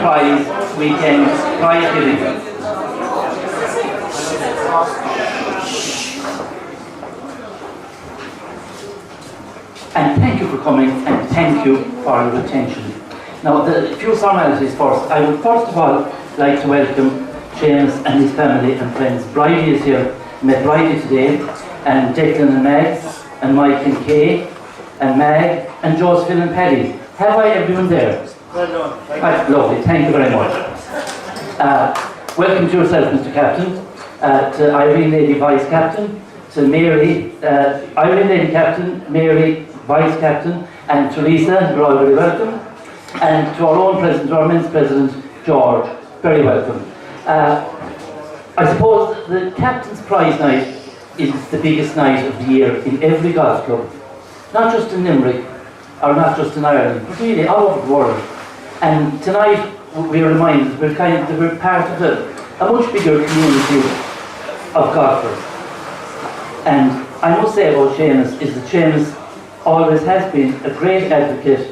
prize weekend prize giving. And thank you for coming, and thank you for your attention. Now, a few formalities first. I would first of all like to welcome Seamus and his family and friends. Bridie is here. Met Bridie today, and Declan and Meg, and Mike and Kay, and Mag, and Josephine and Paddy. Have I everyone there? Well done. Lovely, thank you very much. Welcome to yourself, Mr. Captain, to Irene Lady Vice Captain, to Mary, Irene Lady Captain, Mary Vice Captain, and Teresa, you're all very welcome. And to our own President, our Men's President, George, very welcome. I suppose the Captain's Prize Night is the biggest night of the year in every golf club. Not just in Limerick, or not just in Ireland, but really all over the world. And tonight we are reminded we're part of a much bigger community of golfers. And I must say about Seamus is that Seamus always has been a great advocate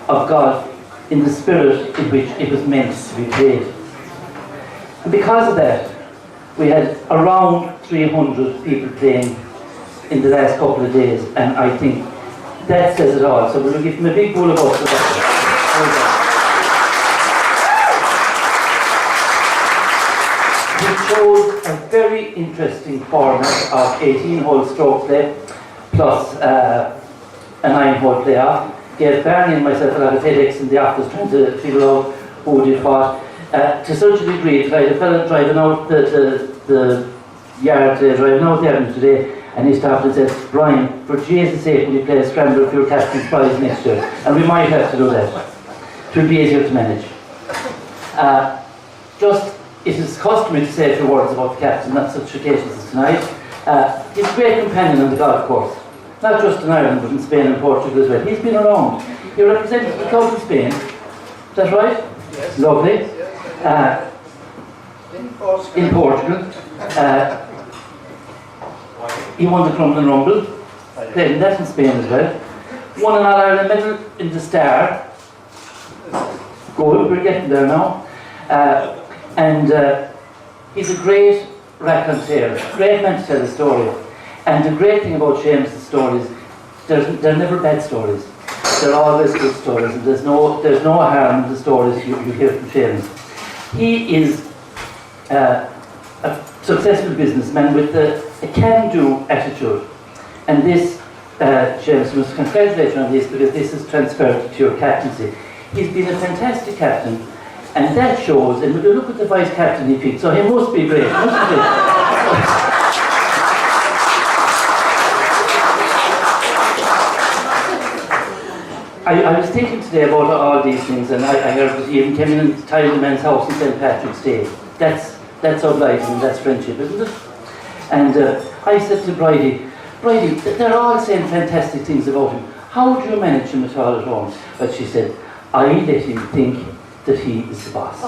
of golf in the spirit in which it was meant to be played. And because of that, we had around 300 people playing in the last couple of days, and I think that says it all. So we'll give him a big bowl of applause. He chose a very interesting format of 18-hole stroke play plus a 9-hole playoff. Gave Barney and myself a lot of headaches in the office trying to figure out who did what. To such a degree that I had a fellow driving out the yard, driving out the avenue today, and he stopped and said, "Brian, for Jesus' sake, will you play a scramble for your Captain's Prize next year?" And we might have to do that. It will be easier to manage. It is customary to say a few words about the Captain, not such occasions as tonight. He's a great companion on the golf course, not just in Ireland, but in Spain and Portugal as well. He's been around. He represented the club in Spain. Is that right? Yes. Lovely. In Portugal. He won the Crumlin Rumble. Played that in Spain as well. Won an All-Ireland medal in the Star. Good, we're getting there now. And he's a great raconteur, great man to tell a story. And the great thing about Seamus' stories, they're never bad stories. They're always good stories, and there's no harm in the stories you hear from Seamus. He is a successful businessman with a can-do attitude. And this, Seamus, we must congratulate you on this, because this has transferred to your captaincy. He's been a fantastic captain, and that shows, and when you look at the vice captain he picked, so he must be great, must he? I was thinking today about all these things, and I heard that he even came in and tiled the man's house on St. Patrick's Day. That's obliging, and that's friendship, isn't it? And I said to Bridie, they're all saying fantastic things about him. How do you manage him at all at home? But she said, I let him think that he is the boss.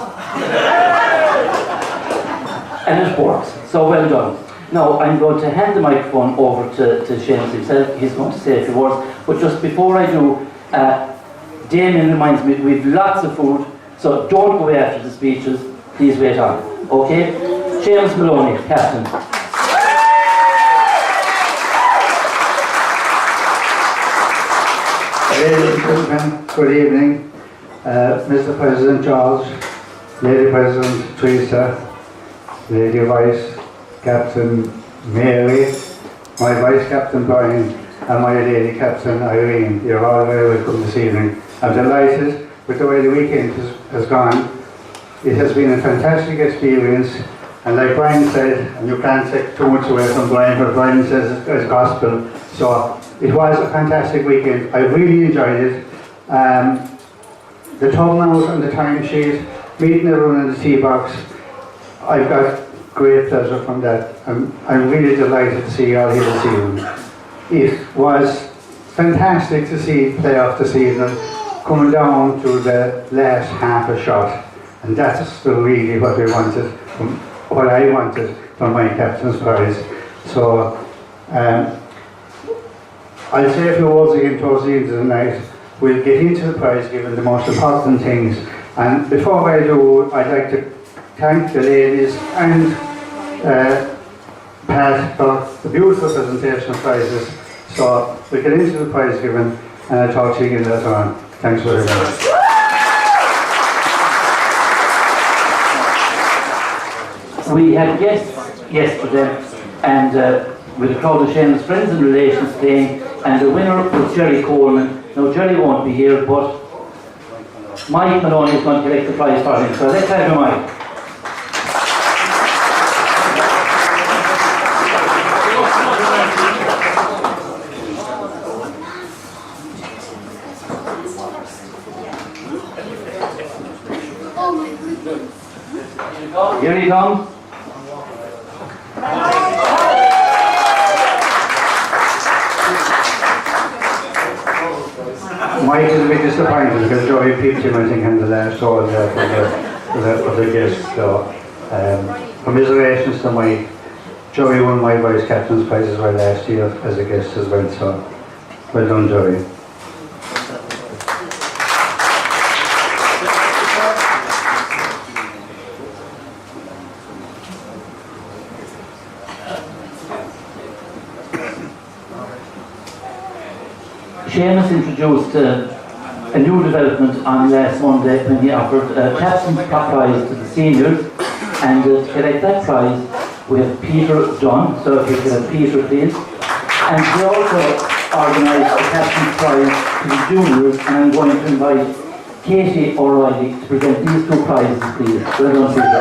And it works, so well done. Now I'm going to hand the microphone over to Seamus himself. He's going to say a few words, but just before I do, Damien reminds me we've lots of food, so don't go away after the speeches, please wait on. Okay? Seamus Moloney, Captain. Ladies and gentlemen, good evening. Mr. President George, Lady President Teresa, Lady Vice Captain Mary, my Vice Captain Brian, and my Lady Captain Irene. You're all very welcome this evening. I'm delighted with the way the weekend has gone. It has been a fantastic experience, and like Brian said, and you can't take too much away from Brian, but Brian says it's gospel. So it was a fantastic weekend. I really enjoyed it. The turnout and the timesheet, meeting everyone in the tee box, I've got great pleasure from that. I'm really delighted to see you all here this evening. It was fantastic to see playoff this evening, coming down to the last half a shot, and that's really what I wanted from my captain's prize. So I'll say a few words again towards the end of the night. We'll get into the prize giving, the most important things, And before I do, I'd like to thank the ladies and Pat for the beautiful presentation of prizes. So we get into the prize giving, and I'll talk to you again later on. Thanks very much. We had guests yesterday, and with a crowd of Seamus friends and relations playing, and the winner was Jerry Coleman. Now Jerry won't be here, but Mike Moloney is going to collect the prize for him. So let's have him, Mike. Here he comes. Mike is a bit disappointed because Joey peeped him, I think, in the last show there for the guests. So, commiserations to Mike. Joey won my vice captain's prize as well last year as a guest as well. So, well done, Joey. Seamus introduced a new development on last Monday when he offered a captain's prize to the seniors, and to collect that prize we have Peter Dunn, so if you could have Peter please. And we also organised a captain's prize to the juniors, and I'm going to invite Katie O'Reilly to present these two prizes please. Well done, Peter.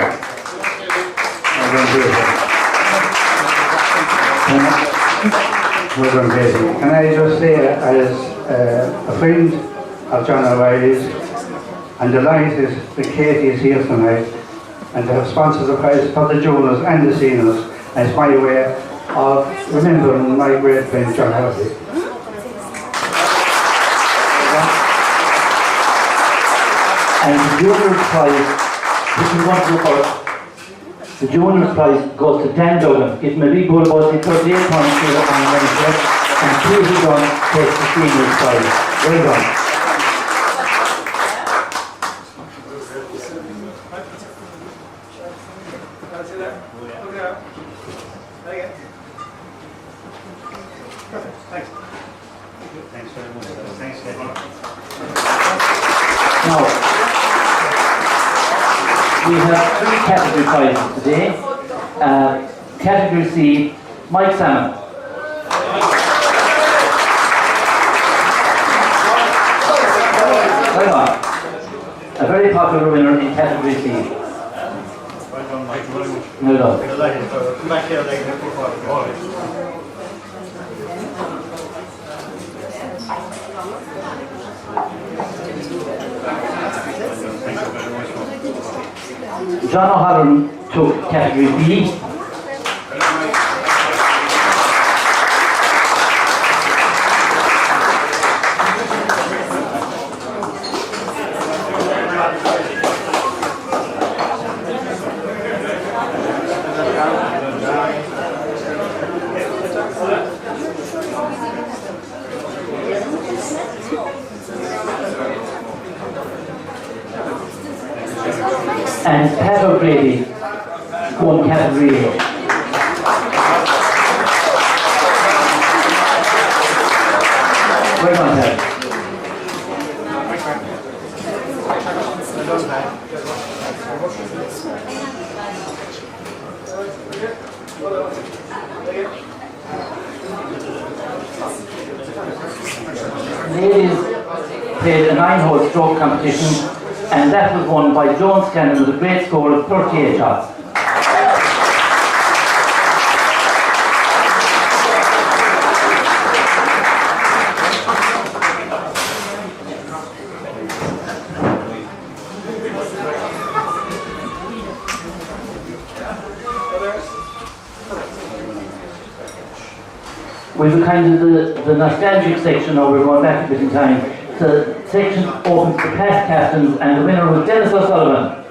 Well done, Katie. Can I just say, as a friend of John O'Reilly's, I'm delighted that Katie is here tonight and to have sponsored the prize for the juniors and the seniors. And it's my way of remembering my great friend John O'Reilly. And the juniors prize, which we want to look for, the juniors prize goes to Dan Duggan. Give him a big bull about the 38 points here on Wednesday, and Peter Dunn takes the seniors prize. Well done. Now, we have three category prizes today. Category C, Mike Salmon. Right on. A very popular winner in category C. Well done, Mike. Well done. Come back here later before. John O'Halloran took category B. And Pat O'Grady won category A. Well done, Pat. Ladies played a 9-hole stroke competition, and that was won by Joan Scanlon with a great score of 38 shots. We've kind of the nostalgic section now, we're going back a bit in time. The section opens to past captains, and the winner was Dennis O'Sullivan.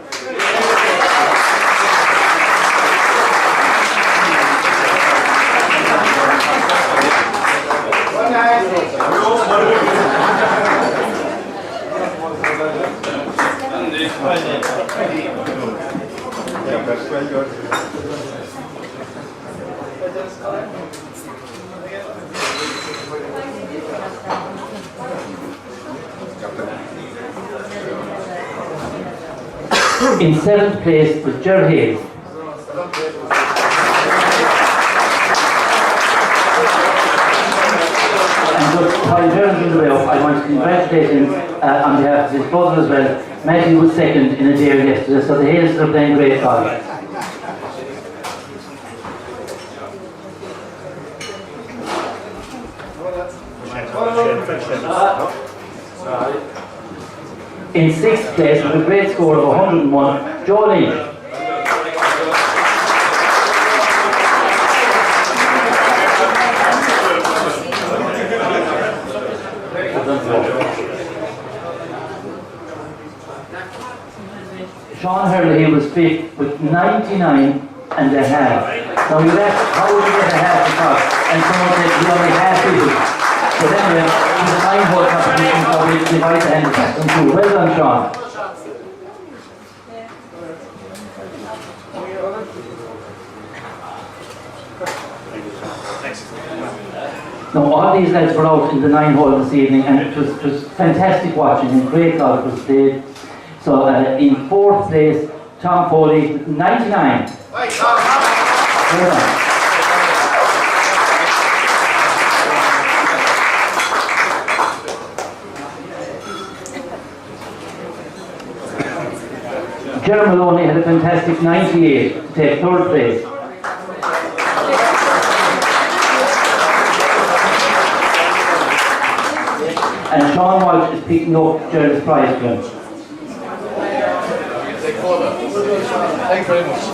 Yeah, that's very good. In 7th place was Ger Hayes. And just while Ger's in the way up, I want to congratulate him on behalf of his brother as well. Matthew was second in a dare yesterday, so the Hayes are playing great golf. In 6th place with a great score of 101, Jolie. Sean Hurley was 5th with 99 and a half. Now you asked, how would you get a half across? And someone said, you only half people. So then in the 9-hole competition, so we divide the handicap in two. Well done, Sean. Now all these lads were out in the 9-hole this evening, and it was fantastic watching, and great golf was played. So in 4th place, Tom Foley with 99. Well done. Seamus Moloney had a fantastic 98 to take 3rd place. And Sean Walsh is picking up Gerald's prize for him. Thank you very much.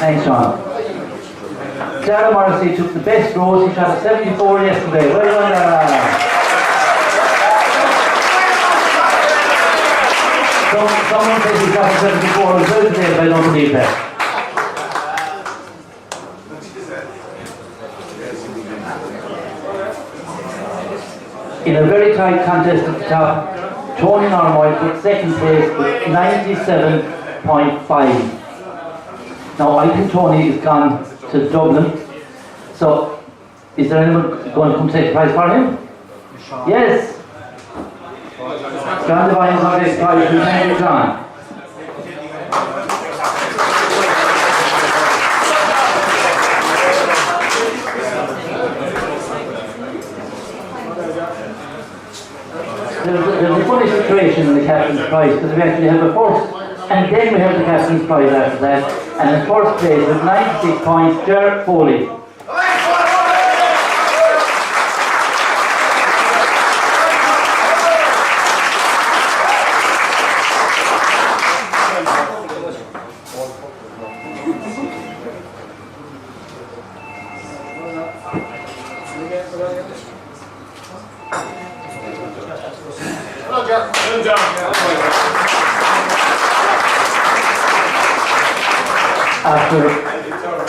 Thanks, Sean. Sarah Morrissey took the best throws. He shot a 74 yesterday. Well done, someone said he shot a 74 as well today, but I don't believe that. In a very tight contest at the top, Tony Normoy took 2nd place with 97.5. Now I think Tony is gone to Dublin, so is there anyone going to come take the prize for him? Yes! John Devine is going to take the prize. Thank you, John. There's a funny situation in the captain's prize, because we actually have a first, and then we have the captain's prize after that. And in 1st place with 96 points, Ger Foley.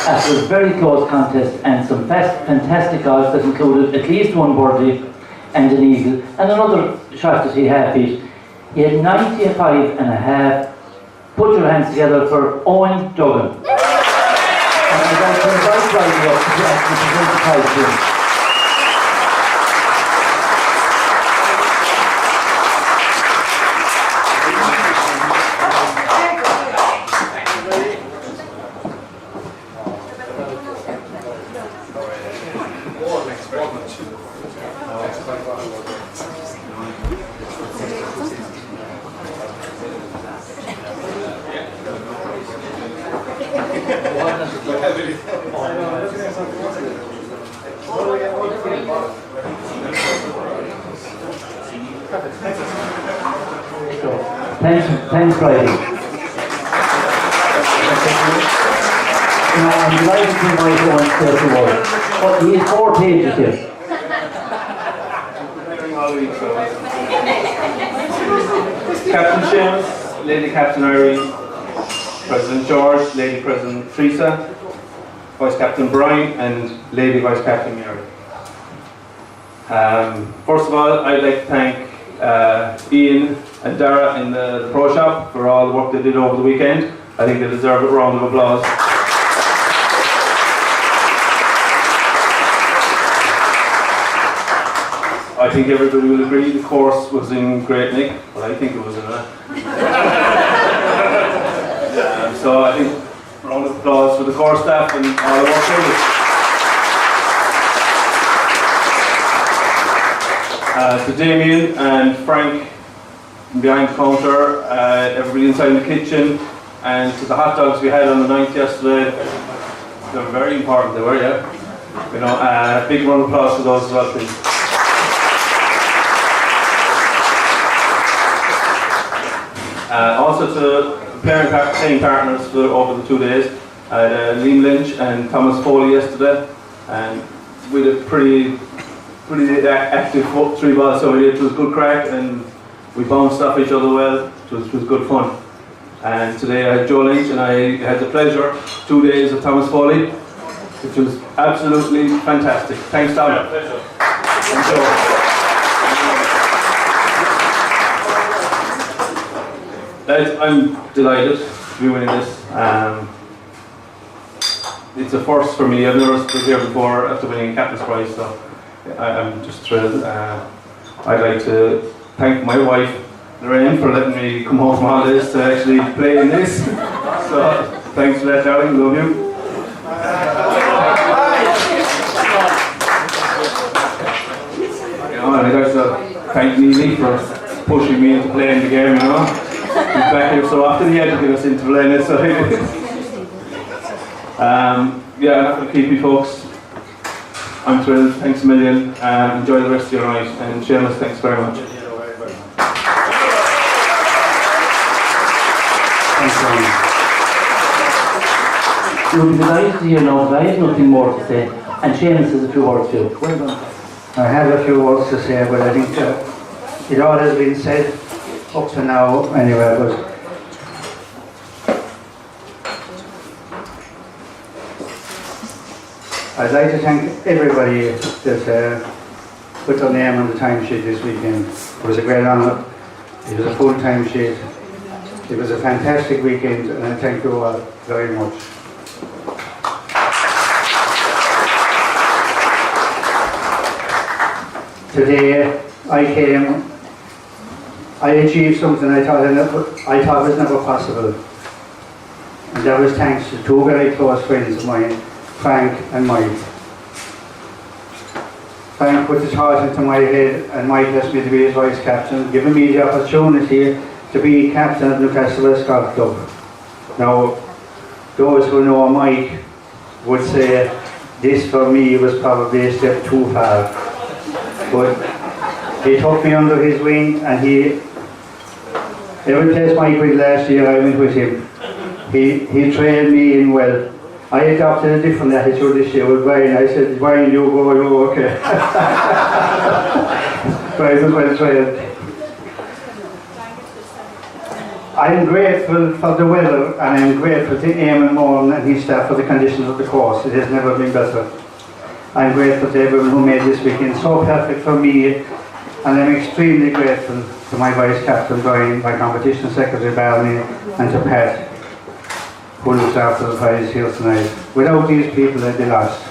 After a very close contest and some fantastic golf that included at least one birdie and an eagle and another shot that he half-hit, he had 95 and a half. Put your hands together for Owen Duggan. And I'd like to invite Riley up to actually present the prize to him. Thanks, Friday. I'm delighted to invite you on to the word. But he has 4 pages here. Captain Seamus, Lady Captain Irene, President George, Lady President Teresa, Vice Captain Brian and Lady Vice Captain Mary. First of all, I'd like to thank Ian and Dara in the Pro Shop for all the work they did over the weekend. I think they deserve a round of applause. I think everybody will agree the course was in great nick, but I think it was in a... so I think a round of applause for the course staff and all the work they did. To Damien and Frank behind the counter, everybody inside the kitchen, and to the hot dogs we had on the 9th yesterday. They were very important, they were, yeah. You know, big round of applause for those as well, please. Also to playing partners for over the 2 days. I had Liam Lynch and Thomas Foley yesterday, and we had a pretty active 3 balls, so it was good crack and we bounced off each other well. It was good fun. And today I had Joe Lynch and I had the pleasure 2 days of Thomas Foley, which was absolutely fantastic. Thanks, Tom. Yeah, pleasure. And Joe. I'm delighted to be winning this. It's a first for me. I've never stood here before after winning a captain's prize, so I'm just thrilled. I'd like to thank my wife, Lorraine, for letting me come home from holidays to actually play in this. So thanks for that, darling. Love you. I'd like to thank Neely for pushing me into playing the game, you know. He's back here so often, he had to get us into playing it, so yeah, I'm not going to keep you folks. I'm thrilled, thanks a million, enjoy the rest of your night, and Seamus, thanks very much. Thanks, You'll be delighted to hear now that I have nothing more to say, and Seamus has a few words too. Well done. I have a few words to say, but I think it all has been said up to now anyway, but I'd like to thank everybody that put their name on the timesheet this weekend. It was a great honour. It was a full timesheet. It was a fantastic weekend, and I thank you all very much. Today I achieved something I thought was never possible, and that was thanks to 2 very close friends of mine, Frank and Mike. Frank put his heart into my head, and Mike asked me to be his vice captain, giving me the opportunity to be captain of Newcastle West Golf Club. Now, those who know Mike would say this for me was probably a step too far, but he took me under his wing, and every place Mike went last year I went with him. He trained me in well. I adopted a different attitude this year with Brian. I said, Brian, you go, okay. Brian was well trained. I'm grateful for the weather, and I'm grateful to Eamon Moran and his staff for the conditions of the course. It has never been better. I'm grateful to everyone who made this weekend so perfect for me, and I'm extremely grateful to my vice captain Brian, my competition secretary Barney, and to Pat, who looks after the prize here tonight. Without these people I'd be lost.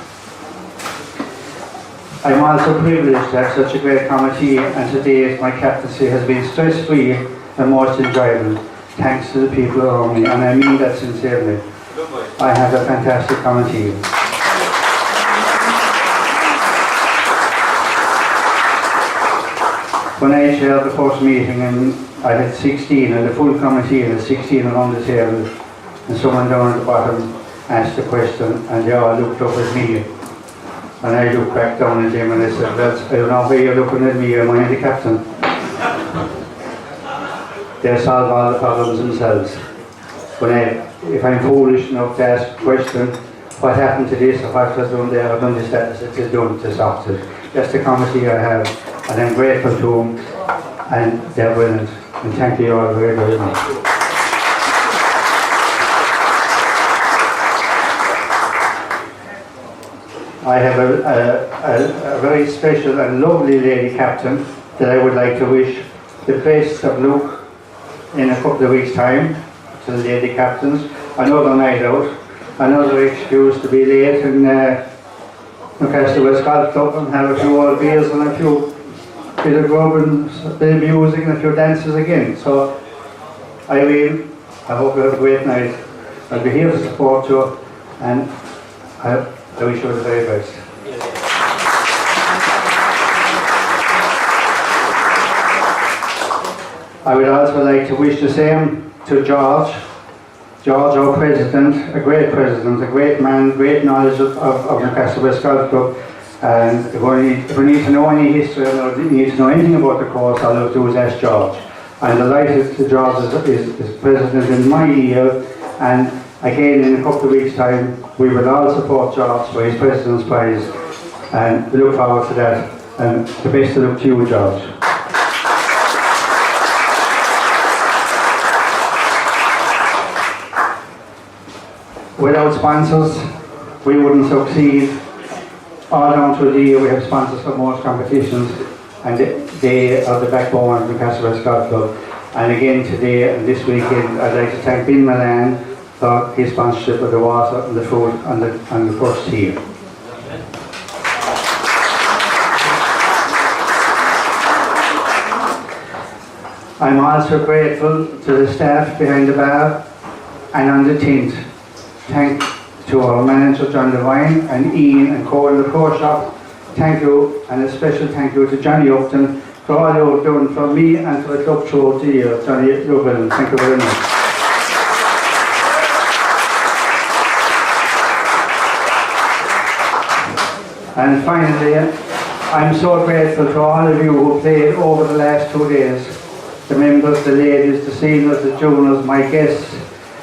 I'm also privileged to have such a great committee, and today my captaincy has been stress-free and most enjoyable, thanks to the people around me, and I mean that sincerely. I have a fantastic committee. When I chaired the first meeting, and I had 16, and the full committee had 16 around the table, and someone down at the bottom asked a question, and they all looked up at me. And I looked back down at them and I said, well, I don't know why you're looking at me, am I the captain? They solve all the problems themselves. If I'm foolish enough to ask a question, what happened to this, or what was done there, or done this, that, it's done to solve it. That's the committee I have, and I'm grateful to them, and they're brilliant. And thank you all very, very much. I have a very special and lovely lady captain that I would like to wish the best of luck in a couple of weeks' time to the lady captains. Another night out, another excuse to be late in Newcastle West Golf Club and have a few old beers and a few bit of grub and a bit of music and a few dances again. So Irene, I hope you have a great night. I'll be here to support you, and I wish you the very best. I would also like to wish the same to George. George, our president, a great man, great knowledge of Newcastle West Golf Club. And if we need to know any history or need to know anything about the course, all I will do is ask George. I'm delighted that George is president in my year, and again in a couple of weeks' time we will all support George for his President's Prize, and we look forward to that. And the best of luck to you, George. Without sponsors, we wouldn't succeed. All down through the year we have sponsors for most competitions, and they are the backbone of the Newcastle West Golf Club. And again today and this weekend I'd like to thank Ben Milan for his sponsorship of the water and the food on the first tee. I'm also grateful to the staff behind the bar and on the tent. Thank to our manager John Devine and Ian and Cole in the pro shop. Thank you, and a special thank you to Johnny Upton for all you have done for me and for the club throughout the year. Johnny, you're brilliant. Thank you very much. And finally, I'm so grateful to all of you who played over the last 2 days. The members, the ladies, the seniors, the juniors, my guests.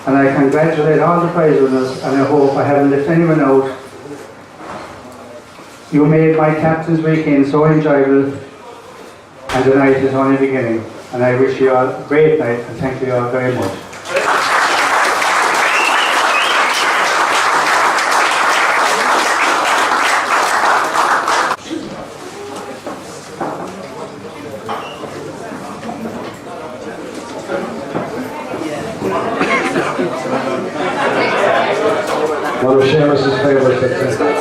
And I congratulate all the prize winners, and I hope I haven't left anyone out. You made my captain's weekend so enjoyable, and the night is only beginning. And I wish you all a great night, and thank you all very much. One of Seamus's favourites.